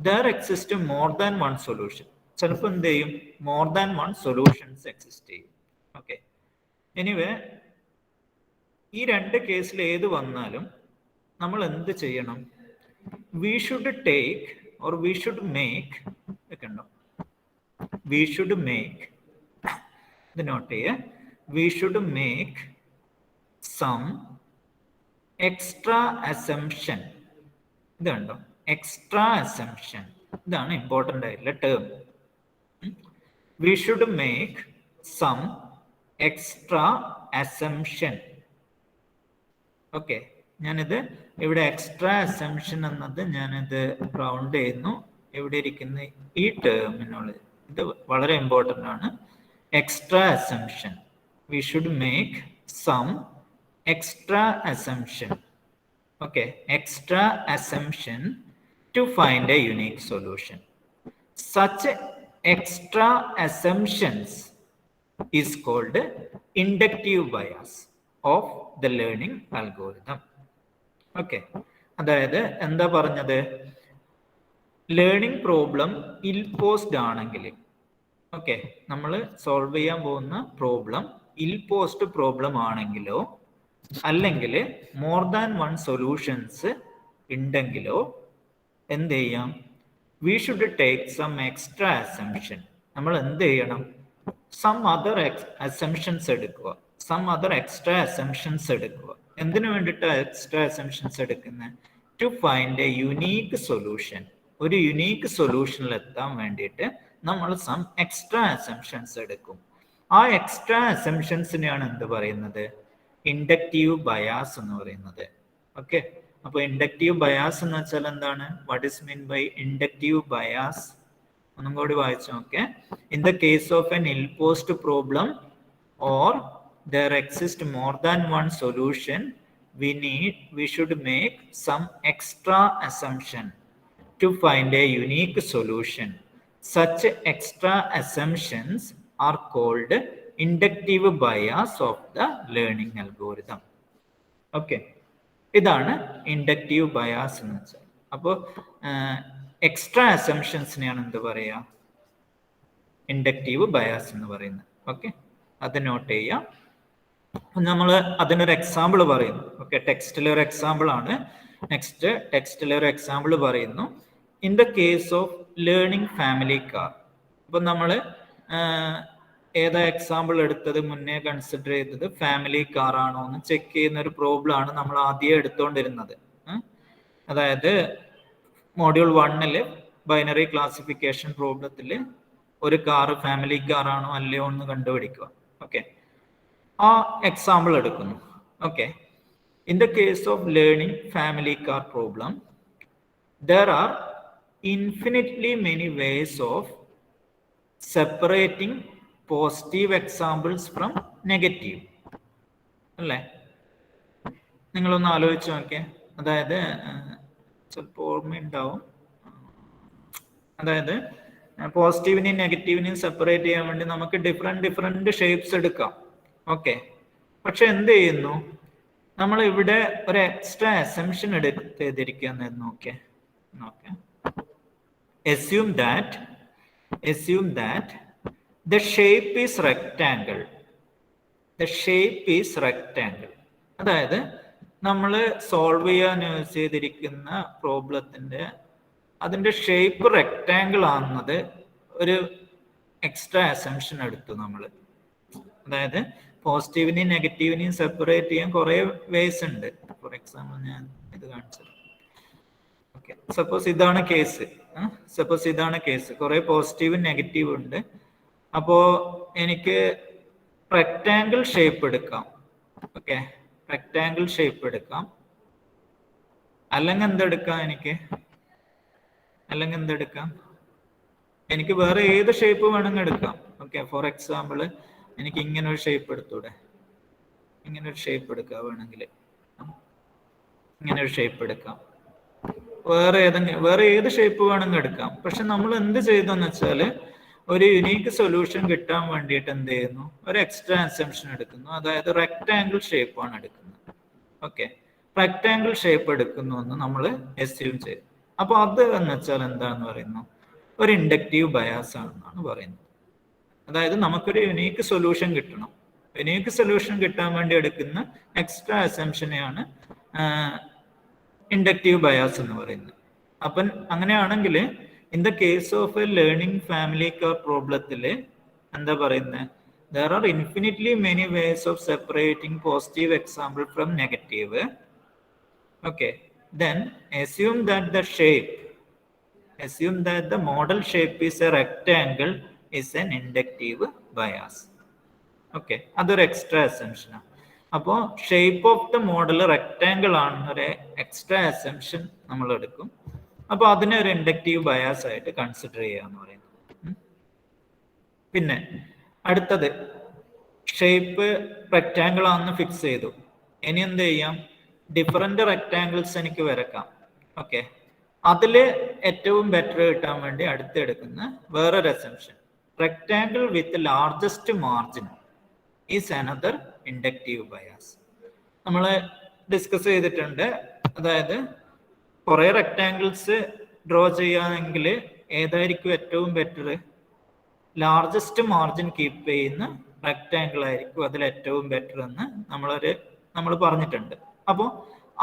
there exist more than one solution. ചിലപ്പോൾ എന്ത് ചെയ്യും? more than one solutions exist ചെയ്യും. ഓക്കെ, എനിവേ ഈ 2 കേസിൽ ഏത് വന്നാലും നമ്മൾ എന്ത് ചെയ്യണം? we should take or we should make, കണ്ടോ, we should make, ഇത് നോട്ട് ചെയ്യുക, we should make some extra assumption. ഇത് കണ്ടോ, എക്സ്ട്രാ അസംഷൻ. ഇതാണ് ഇമ്പോർട്ടൻ്റ് ആയിട്ടുള്ള term. We should make some extra assumption. Okay, ഞാനിത് ഇവിടെ എക്സ്ട്രാ അസംഷൻ എന്നത് ഞാനിത് റൗണ്ട് ചെയ്യുന്നു. ഇവിടെ ഇരിക്കുന്ന ഈ ടേമിനോളജി ഇത് വളരെ ഇമ്പോർട്ടൻ്റ് ആണ്. Extra assumption, we should make some extra assumption. Okay, extra assumption to find a unique solution. Such extra assumptions is called inductive bias of the learning algorithm. Okay, അതായത് എന്താ പറഞ്ഞത്? ലേണിംഗ് പ്രോബ്ലം ഇൽ post ആണെങ്കിൽ, okay, നമ്മൾ solve ചെയ്യാൻ പോകുന്ന problem ഇൽ post problem ആണെങ്കിലോ അല്ലെങ്കിൽ മോർ ദാൻ വൺ സൊല്യൂഷൻസ് ഉണ്ടെങ്കിലോ എന്ത് ചെയ്യാം? We should take some extra assumption. നമ്മൾ എന്ത് ചെയ്യണം? സം അതർ അസംഷൻസ് എടുക്കുക, സം അതർ എക്സ്ട്രാ അസംഷൻസ് എടുക്കുക. എന്തിനു വേണ്ടിയിട്ട് എക്സ്ട്രാ അസംഷൻസ് എടുക്കുന്നത്? To find a unique solution. ഒരു യുണീക്ക് സൊല്യൂഷനിൽ എത്താൻ വേണ്ടിയിട്ട് നമ്മൾ സം എക്സ്ട്രാ അസംഷൻസ് എടുക്കും. ആ എക്സ്ട്രാ അസംഷൻസിനെയാണ് എന്ത് പറയുന്നത്? ഇൻഡക്റ്റീവ് ബയാസ് എന്ന് പറയുന്നത്. ഓക്കെ, അപ്പോൾ ഇൻഡക്റ്റീവ് ബയാസ് എന്ന് വെച്ചാൽ എന്താണ്? What is mean by inductive bias? ഒന്നും കൂടി വായിച്ചു നോക്കെ. In the case of an ill post problem or there exists more than one solution, we should make some extra assumption to find a unique solution. Such extra assumptions are called inductive bias of the learning algorithm. Okay, ഇതാണ് inductive bias എന്ന് വെച്ചാൽ. അപ്പോൾ extra അസംഷൻസിനെയാണ് എന്ത് പറയുക? Inductive bias എന്ന് പറയുന്നത്. Okay, അത് not ചെയ്യാം. നമ്മൾ അതിനൊരു എക്സാമ്പിൾ പറയുന്നു. ഓക്കെ, ടെക്സ്റ്റിലെ ഒരു എക്സാമ്പിൾ ആണ്. നെക്സ്റ്റ് ടെക്സ്റ്റിലെ ഒരു എക്സാമ്പിൾ പറയുന്നു. In the case of learning family car. അപ്പം നമ്മൾ ഏതാ എക്സാമ്പിൾ എടുത്തത്? മുന്നേ കൺസിഡർ ചെയ്തത് ഫാമിലി കാർ ആണോ എന്ന് ചെക്ക് ചെയ്യുന്ന ഒരു പ്രോബ്ലം ആണ് നമ്മൾ ആദ്യം എടുത്തുകൊണ്ടിരുന്നത്. അതായത് മോഡ്യൂൾ 1 ബൈനറി ക്ലാസിഫിക്കേഷൻ പ്രോബ്ലത്തിൽ ഒരു കാറ് ഫാമിലി കാർ ആണോ അല്ലയോ എന്ന് കണ്ടുപിടിക്കുക. ഓക്കെ, ആ എക്സാമ്പിൾ എടുക്കുന്നു. Okay, in the case of learning family car problem there are infinitely many ways of separating positive examples from negative. അല്ലേ? നിങ്ങളൊന്ന് ആലോചിച്ച് നോക്കിയേ. അതായത് ചിലപ്പോൾ ഓർമ്മയുണ്ടാവും. അതായത് പോസിറ്റീവിനെയും നെഗറ്റീവിനെയും സെപ്പറേറ്റ് ചെയ്യാൻ വേണ്ടി നമുക്ക് ഡിഫറെന്റ് ഷേപ്സ് എടുക്കാം. ഓക്കെ, പക്ഷെ എന്ത് ചെയ്യുന്നു? നമ്മൾ ഇവിടെ ഒരു എക്സ്ട്രാ അസംഷൻ എടുത്തിരിക്കുക. നോക്കേ, assume that the shape is rectangle. അതായത് നമ്മൾ സോൾവ് ചെയ്യാൻ യൂസ് ചെയ്തിരിക്കുന്ന പ്രോബ്ലത്തിന്റെ അതിന്റെ ഷേപ്പ് റെക്ടാങ്കിൾ ആണെന്നത് ഒരു എക്സ്ട്രാ അസംഷൻ എടുത്തു നമ്മൾ. അതായത് പോസിറ്റീവിനെയും നെഗറ്റീവിനെയും സെപ്പറേറ്റ് ചെയ്യാൻ കുറെ വേസ് ഉണ്ട്. ഫോർ എക്സാമ്പിൾ ഞാൻ ഇത് കാണിച്ചത്. ഓക്കെ, സപ്പോസ് ഇതാണ് കേസ്. കുറെ പോസിറ്റീവും നെഗറ്റീവും ഉണ്ട്. അപ്പോ എനിക്ക് റെക്ടാങ്കിൾ ഷേപ്പ് എടുക്കാം. ഓക്കെ, റെക്ടാങ്കിൾ ഷേപ്പ് എടുക്കാം. അല്ലെങ്കിൽ എന്തെടുക്കാം? എനിക്ക് വേറെ ഏത് ഷേപ്പ് വേണമെങ്കിൽ എടുക്കാം. ഓക്കെ, ഫോർ എക്സാമ്പിൾ എനിക്ക് ഇങ്ങനെ ഒരു ഷേപ്പ് എടുത്തൂടെ? ഇങ്ങനെ ഒരു ഷേപ്പ് എടുക്കാം. വേണമെങ്കിൽ ഇങ്ങനെ ഒരു ഷേപ്പ് എടുക്കാം. വേറെ ഏത് ഷേപ്പ് വേണമെങ്കിൽ എടുക്കാം. പക്ഷെ നമ്മൾ എന്ത് ചെയ്തെന്ന് വെച്ചാല് ഒരു യുണീക്ക് സൊല്യൂഷൻ കിട്ടാൻ വേണ്ടിയിട്ട് എന്ത് ചെയ്യുന്നു? ഒരു എക്സ്ട്രാ അസംഷൻ എടുക്കുന്നു. അതായത് റെക്ടാങ്കിൾ ഷേപ്പ് ആണ് എടുക്കുന്നത്. ഓക്കെ, റെക്ടാങ്കിൾ ഷേപ്പ് എടുക്കുന്നു എന്ന് നമ്മൾ അസ്യൂം ചെയ്തു. അപ്പൊ അത് എന്ന് വെച്ചാൽ എന്താന്ന് പറയുന്നു? ഒരു ഇൻഡക്റ്റീവ് ബയാസ് ആണെന്നാണ് പറയുന്നത്. അതായത് നമുക്കൊരു യുണീക്ക് സൊല്യൂഷൻ കിട്ടണം. യുണീക്ക് സൊല്യൂഷൻ കിട്ടാൻ വേണ്ടി എടുക്കുന്ന എക്സ്ട്രാ അസംഷനെയാണ് ഇൻഡക്റ്റീവ് ബയാസ് എന്ന് പറയുന്നത്. അപ്പം അങ്ങനെയാണെങ്കിൽ in the case of a learning family car പ്രോബ്ലത്തിൽ എന്താ പറയുന്നത്? there are infinitely many ways of separating positive example from negative. Okay, then assume that the model shape is a rectangle is an inductive bias. Okay, അതൊരു extra assumption ആണ്. അപ്പോൾ shape of the model rectangle ആണെന്നൊരു extra assumption നമ്മൾ എടുക്കും. അപ്പോൾ അതിനെ ഒരു inductive bias ആയിട്ട് കൺസിഡർ ചെയ്യാന്ന് പറയുന്നത്. പിന്നെ അടുത്തത് ഷേപ്പ് റെക്ടാങ്കിൾ ആണെന്ന് ഫിക്സ് ചെയ്തു. ഇനി എന്ത് ചെയ്യാം? ഡിഫറെന്റ് റെക്ടാങ്കിൾസ് എനിക്ക് വരക്കാം. ഓക്കെ, അതില് ഏറ്റവും ബെറ്റർ കിട്ടാൻ വേണ്ടി അടുത്തെടുക്കുന്ന വേറൊരു assumption, rectangle with largest margin is another inductive bias. നമ്മൾ ഡിസ്കസ് ചെയ്തിട്ടുണ്ട്. അതായത് കുറെ റെക്ടാങ്കിൾസ് ഡ്രോ ചെയ്യുകയാണെങ്കിൽ ഏതായിരിക്കും ഏറ്റവും ബെറ്റർ? ലാർജസ്റ്റ് മാർജിൻ കീപ്പ് ചെയ്യുന്ന റെക്ടാങ്കിൾ ആയിരിക്കും അതിൽ ഏറ്റവും ബെറ്റർ എന്ന് നമ്മൾ പറഞ്ഞിട്ടുണ്ട്. അപ്പോൾ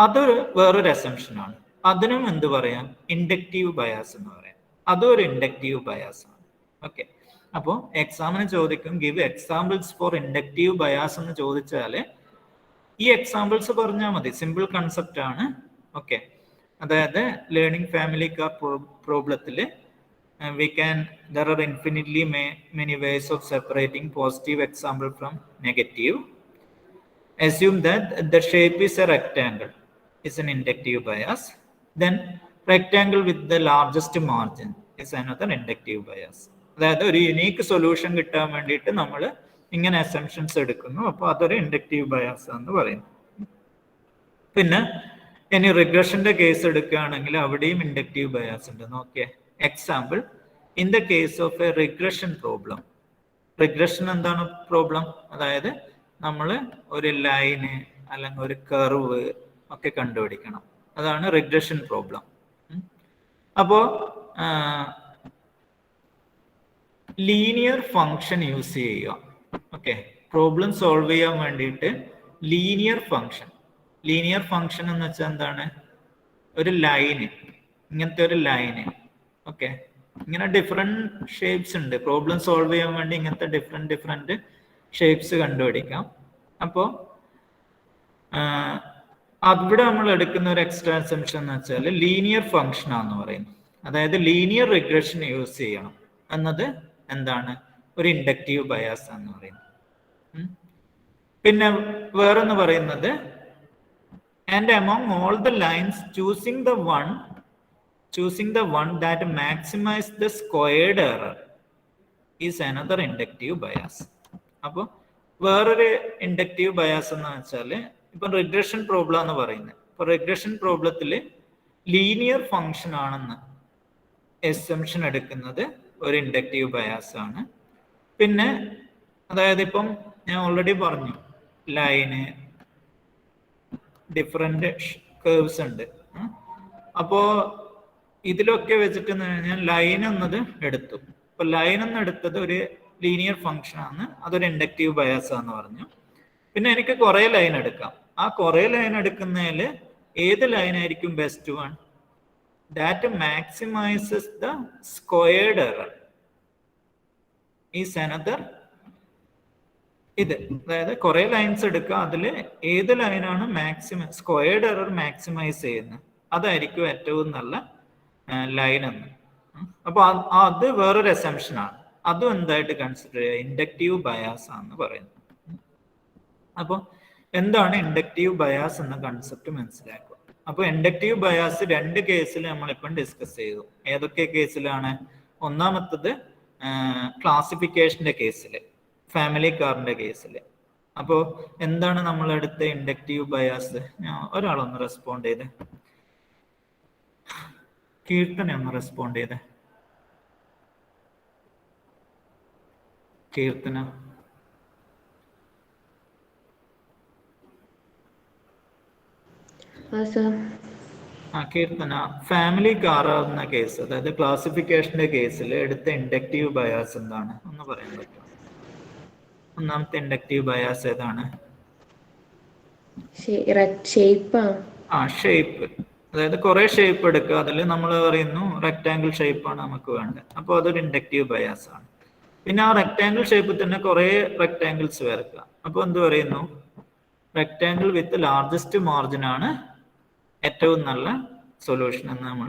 അതൊരു വേറൊരു അസംഷൻ ആണ്. അതിനും എന്ത് പറയാം? ഇൻഡക്റ്റീവ് ബയാസ് എന്ന് പറയാം. അതും ഒരു ഇൻഡക്റ്റീവ് ബയാസ് ആണ്. ഓക്കെ, അപ്പോൾ എക്സാമിന് ചോദിക്കും give examples for inductive bias എന്ന് ചോദിച്ചാൽ ഈ എക്സാമ്പിൾസ് പറഞ്ഞാൽ മതി. സിമ്പിൾ കൺസെപ്റ്റ് ആണ്. ഓക്കെ, അതായത് ലേണിംഗ് ഫാമിലി കാർ പ്രോബ്ലത്തിൽ there are infinitely many ways of separating positive example from negative. assume that the shape is a rectangle is an inductive bias. Then rectangle with the largest margin is another inductive bias. അതായത് ഒരു unique solution കിട്ടാൻ വേണ്ടിയിട്ട് നമ്മൾ ഇങ്ങനെ assumptions എടുക്കുന്നു. അപ്പോൾ അതൊരു inductive bias എന്ന് പറയുന്നു. പിന്നെ ഇനി റിഗ്രഷന്റെ കേസ് എടുക്കുകയാണെങ്കിൽ അവിടെയും ഇൻഡക്റ്റീവ് ബയാസ് ഉണ്ട്. നോക്കിയേ, example, in the case of A regression problem. Regression എന്താണ് പ്രോബ്ലം? അതായത് നമ്മൾ ഒരു ലൈന് അല്ലെങ്കിൽ ഒരു കർവ് ഒക്കെ കണ്ടുപിടിക്കണം. അതാണ് റിഗ്രഷൻ പ്രോബ്ലം. അപ്പോൾ ലീനിയർ ഫങ്ഷൻ യൂസ് ചെയ്യുക. ഓക്കെ, പ്രോബ്ലം സോൾവ് ചെയ്യാൻ വേണ്ടിയിട്ട് ലീനിയർ ഫങ്ഷൻ എന്ന് വെച്ചാൽ എന്താണ്? ഒരു ലൈന്, ഇങ്ങനത്തെ ഒരു ലൈന്. ഓക്കെ, ഇങ്ങനെ ഡിഫറെന്റ് ഷേപ്സ് ഉണ്ട്. പ്രോബ്ലം സോൾവ് ചെയ്യാൻ വേണ്ടി ഇങ്ങനത്തെ ഡിഫറെന്റ് ഷേപ്സ് കണ്ടുപിടിക്കാം. അപ്പോൾ അവിടെ നമ്മൾ എടുക്കുന്ന ഒരു എക്സ്ട്രാ അസംഷൻ എന്ന് വെച്ചാൽ ലീനിയർ ഫങ്ഷൻ ആണെന്ന് പറയുന്നു. അതായത് ലീനിയർ റിഗ്രഷൻ യൂസ് ചെയ്യണം എന്നത് എന്താണ്? ഒരു ഇൻഡക്റ്റീവ് ബയാസ് എന്ന് പറയുന്നത്. പിന്നെ വേറൊന്ന് പറയുന്നത്, and among all the lines choosing the one that maximize the squared error is another inductive bias. അപ്പോൾ വേറൊരു ഇൻഡക്റ്റീവ് ബയാസ് എന്ന് വെച്ചാൽ ഇപ്പൊ റിഗ്രഷൻ പ്രോബ്ലം എന്ന് പറയുന്നത്. ഇപ്പൊ റിഗ്രഷൻ പ്രോബ്ലത്തിൽ ലീനിയർ ഫങ്ഷൻ ആണെന്ന് എസംഷൻ എടുക്കുന്നത് ഒരു ഇൻഡക്റ്റീവ് ബയാസ് ആണ്. പിന്നെ അതായത് ഇപ്പം ഞാൻ ഓൾറെഡി പറഞ്ഞു, ലൈന്, ഡിഫറെന്റ് കേർവ്സ് ഉണ്ട്. അപ്പോ ഇതിലൊക്കെ വെച്ചിട്ട് ഞാൻ ലൈൻ എന്നത് എടുത്തു. ഇപ്പൊ ലൈൻ എന്ന് എടുത്തത് ഒരു ലീനിയർ ഫങ്ഷൻ ആണ്, അതൊരു ഇൻഡക്റ്റീവ് ബയാസ് ആണെന്ന് പറഞ്ഞു. പിന്നെ എനിക്ക് കുറെ ലൈൻ എടുക്കാം. ആ കുറെ ലൈൻ എടുക്കുന്നതിൽ ഏത് ലൈൻ ആയിരിക്കും best one? That maximises the squared error is another. ഇത് അതായത് കുറെ ലൈൻസ് എടുക്കുക, അതിൽ ഏത് ലൈനാണ് സ്ക്വയർഡ് എറർ മാക്സിമൈസ് ചെയ്യുന്നത് അതായിരിക്കും ഏറ്റവും നല്ല ലൈൻ എന്ന്. അപ്പൊ അത് വേറൊരു അസംഷൻ ആണ്. അതും എന്തായിട്ട് കൺസിഡർ ചെയ്യുക? ഇൻഡക്റ്റീവ് ബയാസ് ആണെന്ന് പറയുന്നത്. അപ്പൊ എന്താണ് ഇൻഡക്റ്റീവ് ബയാസ് എന്ന കൺസെപ്റ്റ് മനസ്സിലാക്കുക. അപ്പൊ ഇൻഡക്റ്റീവ് ബയാസ് രണ്ട് കേസിൽ നമ്മളിപ്പം ഡിസ്കസ് ചെയ്തു. ഏതൊക്കെ കേസിലാണ്? ഒന്നാമത്തത് ക്ലാസിഫിക്കേഷന്റെ കേസിൽ, ഫാമിലി കാറിന്റെ കേസിൽ. അപ്പോൾ എന്താണ് നമ്മൾ എടുത്ത ഇൻഡക്റ്റീവ് ബയാസ്? ഒരാളൊന്ന് റെസ്പോണ്ട് ചെയ്ത്, കീർത്തന ഒന്ന് റെസ്പോണ്ട് ചെയ്ത്. കീർത്തന. കീർത്തന, ഫാമിലി കാർ എന്ന കേസ്, അതായത് ക്ലാസിഫിക്കേഷന്റെ കേസിൽ എടുത്ത ഇൻഡക്റ്റീവ് ബയാസ് എന്താണ് ഒന്ന് പറയാൻ പറ്റുമോ? ഒന്നാമത്തെ ഇൻഡക്റ്റീവ് ബയാസ് ഏതാണ്? ഷേപ്പ്. അതായത് കുറെ ഷേപ്പ് എടുക്കുക, അതിൽ നമ്മൾ പറയുന്നു റെക്ടാങ്കിൾ ഷേപ്പാണ് നമുക്ക് വേണ്ടത്. അപ്പോൾ അതൊരു ഇൻഡക്റ്റീവ് ബയാസ് ആണ്. പിന്നെ ആ റെക്ടാങ്കിൾ ഷേപ്പിൽ തന്നെ കുറെ റെക്ടാങ്കിൾസ് വരക്കുക. അപ്പോൾ എന്ത് പറയുന്നു? റെക്ടാങ്കിൾ വിത്ത് ലാർജസ്റ്റ് മാർജിൻ ആണ് ഏറ്റവും നല്ല സൊല്യൂഷൻ എന്ന് നമ്മൾ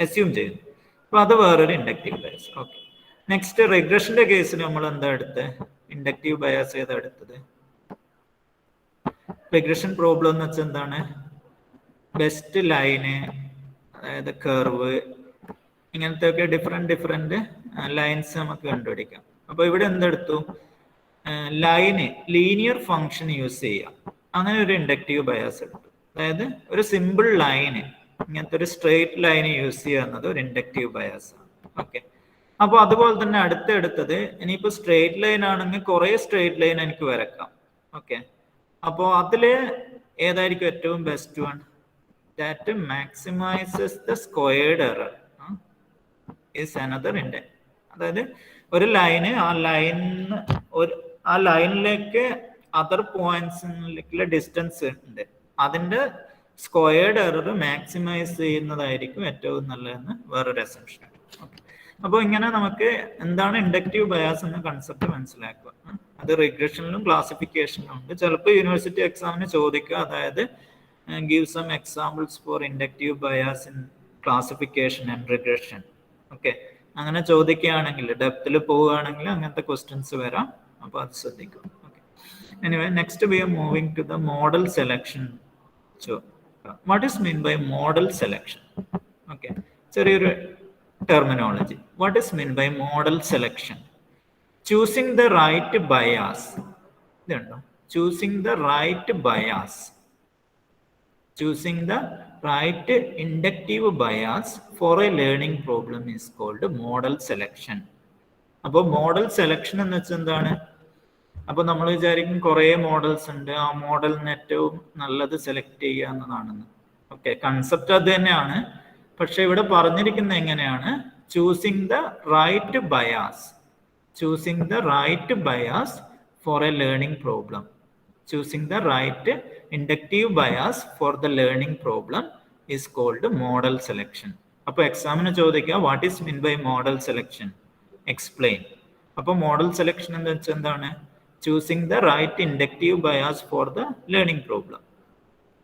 അസ്യൂം ചെയ്യുന്നു. അപ്പോൾ അത് വേറൊരു ഇൻഡക്റ്റീവ് ബയാസ്. ഓക്കെ, നെക്സ്റ്റ് റിഗ്രഷന്റെ കേസിൽ നമ്മൾ എന്താ എടുത്തത്? ഇൻഡക്റ്റീവ് ബയാസ് ഏതാ എടുത്തത്? റിഗ്രഷൻ പ്രോബ്ലം എന്ന് വെച്ചാൽ എന്താണ്? ബെസ്റ്റ് ലൈന്, അതായത് കർവ്, ഇങ്ങനത്തെ ഒക്കെ ഡിഫറെന്റ് ലൈൻസ് നമുക്ക് കണ്ടുപിടിക്കാം. അപ്പൊ ഇവിടെ എന്തെടുത്തു? ലൈന്, ലീനിയർ ഫങ്ഷൻ യൂസ് ചെയ്യാം. അങ്ങനെ ഒരു ഇൻഡക്റ്റീവ് ബയാസ് എടുത്തു. അതായത് ഒരു സിമ്പിൾ ലൈന്, ഇങ്ങനത്തെ ഒരു സ്ട്രെയിറ്റ് ലൈന് യൂസ് ചെയ്യുക എന്നത് ഒരു ഇൻഡക്റ്റീവ് ബയാസ് ആണ്. ഓക്കെ, അപ്പൊ അതുപോലെ തന്നെ അടുത്തെടുത്തത്, ഇനിയിപ്പോ സ്ട്രെയിറ്റ് ലൈൻ ആണെങ്കിൽ കുറെ സ്ട്രെയിറ്റ് ലൈൻ എനിക്ക് വരക്കാം. ഓക്കെ, അപ്പോ അതില് ഏതായിരിക്കും ഏറ്റവും best one? That maximises the squared error is another index. അതായത് ഒരു ലൈന്, ആ ലൈനിലേക്ക് അതർ പോയിന്റ്സിലേക്കുള്ള ഡിസ്റ്റൻസ് ഉണ്ട്, അതിന്റെ സ്ക്വയർഡ് എറർ മാക്സിമൈസ് ചെയ്യുന്നതായിരിക്കും ഏറ്റവും നല്ലതെന്ന് വേറൊരു അസംഷൻ. അപ്പോൾ ഇങ്ങനെ നമുക്ക് എന്താണ് ഇൻഡക്റ്റീവ് ബയാസ് എന്ന കൺസെപ്റ്റ് മനസ്സിലാക്കുക. അത് റിഗ്രഷനിലും ക്ലാസിഫിക്കേഷനിലും ഉണ്ട്. ചിലപ്പോൾ യൂണിവേഴ്സിറ്റി എക്സാമിന് ചോദിക്കുക, അതായത് give some examples for inductive bias in classification and regression. Okay, അങ്ങനെ ചോദിക്കുകയാണെങ്കിൽ, ഡെപ്തിൽ പോവുകയാണെങ്കിൽ അങ്ങനത്തെ ക്വസ്റ്റ്യൻസ് വരാം. അപ്പോൾ അത് ശ്രദ്ധിക്കും. Okay, anyway, next we are moving to the model selection. So what is meant by model selection? Okay, so your terminology, what is meant by model selection? Choosing the right bias. Choosing the right bias, choosing the right inductive bias for a learning problem is called model selection. അപ്പോൾ model selection എന്ന് വെച്ചാൽ എന്താണ്? അപ്പൊ നമ്മൾ വിചാരിക്കും കുറേ models ഉണ്ട്, ആ മോഡലിന് ഏറ്റവും നല്ലത് സെലക്ട് ചെയ്യുക എന്നതാണെന്ന്. ഓക്കെ, കൺസെപ്റ്റ് അത് തന്നെയാണ്. പക്ഷെ ഇവിടെ പറഞ്ഞിരിക്കുന്നത് എങ്ങനെയാണ്? Choosing the right bias, choosing the right bias for a learning problem, choosing the right inductive bias for the learning problem is called model selection. അപ്പോൾ എക്സാമിന് ചോദിക്കുക what is mean by model selection, explain. അപ്പോൾ model selection എന്ന് വെച്ചാൽ എന്താണ്? choosing the right inductive bias for the learning problem.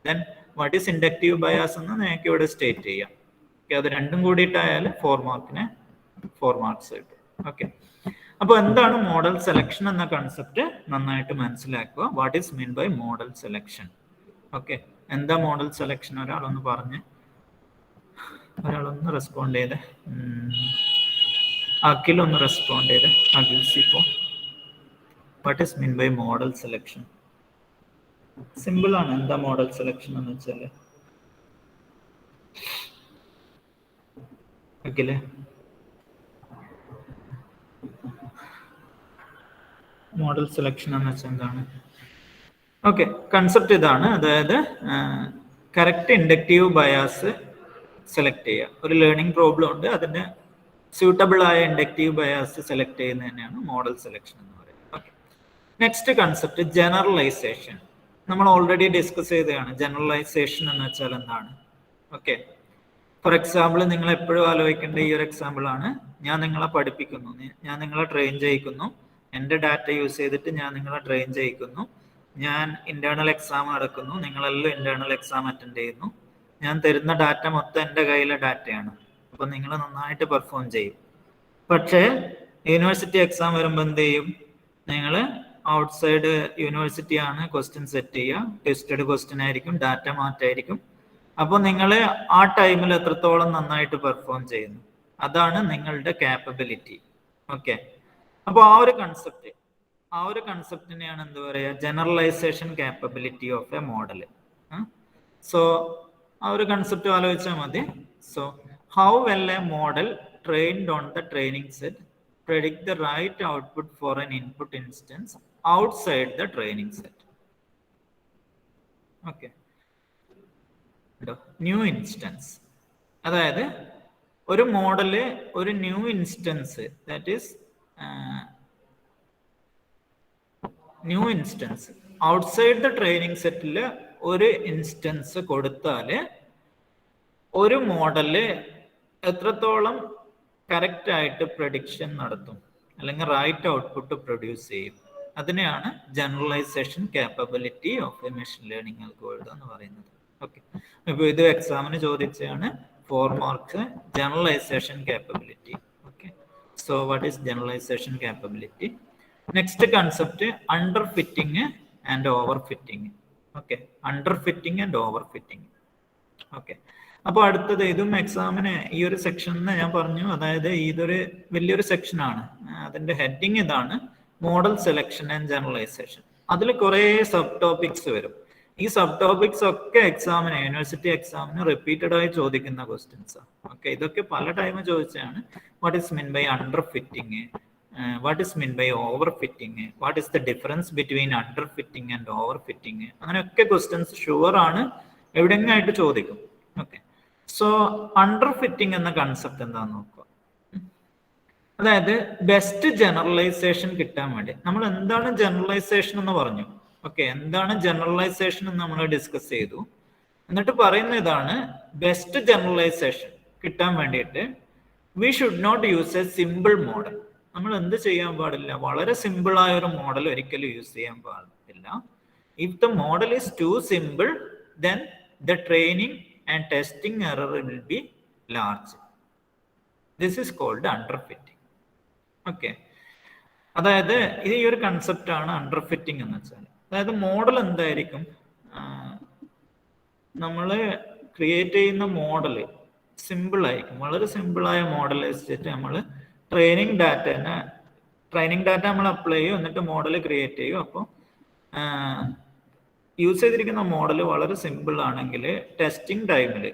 then what is inductive bias എന്ന് നിങ്ങൾക്ക് ഇവിടെ സ്റ്റേറ്റ് ചെയ്യാം. അത് രണ്ടും കൂടിയിട്ടായാലും 4 മാർക്സ് കിട്ടും. ഓക്കെ, അപ്പോൾ എന്താണ് മോഡൽ സെലക്ഷൻ എന്ന കൺസെപ്റ്റ് നന്നായിട്ട് മനസ്സിലാക്കുക. What is mean by model selection? Okay, എന്താ മോഡൽ സെലക്ഷൻ? ഒരാളൊന്ന് റെസ്പോണ്ട് ചെയ്ത്, അഖിലൊന്ന് റെസ്പോണ്ട് ചെയ്ത്. അഖിൽ സിപ്പോ, what is mean by model selection? Simple ആണ്. എന്താ മോഡൽ സെലക്ഷൻ എന്ന് വെച്ചാല് അഖില്? മോഡൽ സെലക്ഷൻ എന്ന് വെച്ചാൽ എന്താണ്? ഓക്കെ, കൺസെപ്റ്റ് ഇതാണ്. അതായത് കറക്റ്റ് ഇൻഡക്റ്റീവ് ബയാസ് സെലക്ട് ചെയ്യുക. ഒരു ലേണിംഗ് പ്രോബ്ലം ഉണ്ട്, അതിന് സ്യൂട്ടബിൾ ആയ ഇൻഡക്റ്റീവ് ബയാസ് സെലക്ട് ചെയ്യുന്നത് തന്നെയാണ് മോഡൽ സെലക്ഷൻ എന്ന് പറയുന്നത്. Okay, next concept generalisation. നമ്മൾ ഓൾറെഡി ഡിസ്കസ് ചെയ്തതാണ്. ജനറലൈസേഷൻ എന്ന് വെച്ചാൽ എന്താണ്? ഓക്കെ, ഫോർ എക്സാമ്പിൾ നിങ്ങൾ എപ്പോഴും ആലോചിക്കേണ്ട ഈ ഒരു എക്സാമ്പിൾ ആണ്. ഞാൻ നിങ്ങളെ പഠിപ്പിക്കുന്നു, ഞാൻ നിങ്ങളെ ട്രെയിൻ ചെയ്യിക്കുന്നു, എൻ്റെ ഡാറ്റ യൂസ് ചെയ്തിട്ട് ഞാൻ നിങ്ങളെ ട്രെയിൻ ചെയ്യിക്കുന്നു. ഞാൻ ഇന്റേണൽ എക്സാം നടക്കുന്നു, നിങ്ങളെല്ലാം ഇന്റേണൽ എക്സാം അറ്റൻഡ് ചെയ്യുന്നു. ഞാൻ തരുന്ന ഡാറ്റ മൊത്തം എൻ്റെ കയ്യിലെ ഡാറ്റയാണ്. അപ്പം നിങ്ങൾ നന്നായിട്ട് പെർഫോം ചെയ്യും. പക്ഷേ യൂണിവേഴ്സിറ്റി എക്സാം വരുമ്പോൾ എന്ത് ചെയ്യും? നിങ്ങൾ ഔട്ട്സൈഡ് യൂണിവേഴ്സിറ്റി ആണ് ക്വസ്റ്റ്യൻ സെറ്റ് ചെയ്യുക, ടെസ്റ്റഡ് ക്വസ്റ്റ്യൻ ആയിരിക്കും, ഡാറ്റ മാറ്റായിരിക്കും. അപ്പോൾ നിങ്ങൾ ആ ടൈമിൽ എത്രത്തോളം നന്നായിട്ട് പെർഫോം ചെയ്യുന്നു, അതാണ് നിങ്ങളുടെ കാപ്പബിലിറ്റി. ഓക്കെ, അപ്പോൾ ആ ഒരു കൺസെപ്റ്റിനെയാണ് എന്ത് പറയുക? Generalisation capability of a model. So ആ ഒരു കൺസെപ്റ്റ് ആലോചിച്ചാൽ മതി. So how well a model trained on the training set predict the right output for an input instance outside the training set. Okay, new instance, അതായത് ഒരു model ഒരു new instance, that is new instance outside the training സെറ്റിൽ ഒരു instance കൊടുത്താൽ ഒരു model എത്രത്തോളം correct ആയിട്ട് prediction നടത്തും അല്ലെങ്കിൽ റൈറ്റ് ഔട്ട്പുട്ട് പ്രൊഡ്യൂസ് ചെയ്യും. അതിനെയാണ് generalisation capability of a machine learning algorithm എന്ന് പറയുന്നത്. ഓക്കെ, ഇപ്പോൾ ഇത് എക്സാമിന് ചോദിച്ചാണ് 4 marks generalisation capability. Okay, so what is generalisation capability? Next concept under fitting and over fitting. Okay, under fitting and over fitting. Okay, അപ്പോൾ അടുത്തത് ഇതും എക്സാമിന് ഈ ഒരു സെക്ഷൻ ഞാൻ പറഞ്ഞു. അതായത് ഇതൊരു വലിയൊരു സെക്ഷനാണ്. അതിന്റെ ഹെഡിങ് ഇതാണ്, മോഡൽ സെലക്ഷൻ ആൻഡ് ജനറലൈസേഷൻ. അതിൽ കുറേ സബ് ടോപ്പിക്സ് വരും. ഈ സബ് ടോപ്പിക്സ് ഒക്കെ എക്സാമിന്, യൂണിവേഴ്സിറ്റി എക്സാമിന് റിപ്പീറ്റഡ് ആയി ചോദിക്കുന്ന ക്വസ്റ്റ്യൻസ്. ഓക്കെ, ഇതൊക്കെ പല ടൈം ചോദിച്ചാണ്. What is mean by under fitting, what is mean by over fitting, what is the difference between under fitting and over fitting, അങ്ങനെയൊക്കെ ക്വസ്റ്റ്യൻസ് ഷുവർ ആണ് എവിടെയെങ്കിലും ആയിട്ട് ചോദിക്കും. ഓക്കെ, സോ അണ്ടർ ഫിറ്റിംഗ് എന്ന concept എന്താണെന്ന് നോക്കുക. അതായത് ബെസ്റ്റ് ജനറലൈസേഷൻ കിട്ടാൻ വേണ്ടി നമ്മൾ എന്താണ് ജനറലൈസേഷൻ എന്ന് പറഞ്ഞു. ഓക്കെ, എന്താണ് ജനറലൈസേഷൻ എന്ന് നമ്മൾ ഡിസ്കസ് ചെയ്തു. എന്നിട്ട് പറയുന്ന ഇതാണ്, ബെസ്റ്റ് ജനറലൈസേഷൻ കിട്ടാൻ വേണ്ടിയിട്ട് we should not use a simple model. നമ്മൾ എന്ത് ചെയ്യാൻ പാടില്ല? വളരെ സിമ്പിൾ ആയ ഒരു മോഡൽ ഒരിക്കലും യൂസ് ചെയ്യാൻ പാടില്ല. If the model is too simple, then the training and testing error will be large. This is called underfitting. Okay, അതായത് ഈ ഒരു കൺസെപ്റ്റ് ആണ് അണ്ടർഫിറ്റിംഗ് എന്ന് വെച്ചാൽ. അതായത് മോഡൽ എന്തായിരിക്കും, നമ്മൾ ക്രിയേറ്റ് ചെയ്യുന്ന മോഡൽ സിമ്പിൾ ആയിരിക്കും, വളരെ സിമ്പിളായ മോഡൽ വെച്ചിട്ട് നമ്മൾ ട്രെയിനിങ് ഡാറ്റ നമ്മൾ അപ്ലൈ ചെയ്യും, എന്നിട്ട് മോഡൽ ക്രിയേറ്റ് ചെയ്യും. അപ്പോൾ യൂസ് ചെയ്തിരിക്കുന്ന മോഡൽ വളരെ സിമ്പിൾ ആണെങ്കിൽ ടെസ്റ്റിംഗ് ടൈമിൽ,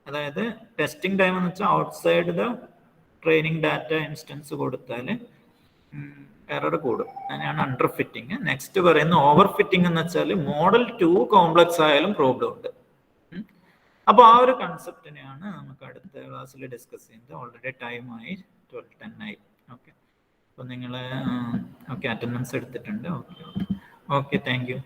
അതായത് ടെസ്റ്റിംഗ് ടൈം എന്ന് വെച്ചാൽ outside the training data instance കൊടുത്താൽ എറർ കൂടും. അതിനാണ് അണ്ടർ ഫിറ്റിംഗ്. നെക്സ്റ്റ് പറയുന്ന ഓവർ ഫിറ്റിംഗ് എന്ന് വെച്ചാൽ മോഡൽ ടു കോംപ്ലക്സ് ആയാലും പ്രോബ്ലം ഉണ്ട്. അപ്പോൾ ആ ഒരു കൺസെപ്റ്റിനെയാണ് നമുക്ക് അടുത്ത ക്ലാസ്സിൽ ഡിസ്കസ് ചെയ്യുന്നത്. ഓൾറെഡി ടൈമായി 12:10 ആയി. ഓക്കെ, അപ്പോൾ നിങ്ങൾ ഓക്കെ അറ്റൻഡൻസ് എടുത്തിട്ടുണ്ട്. Okay, thank you.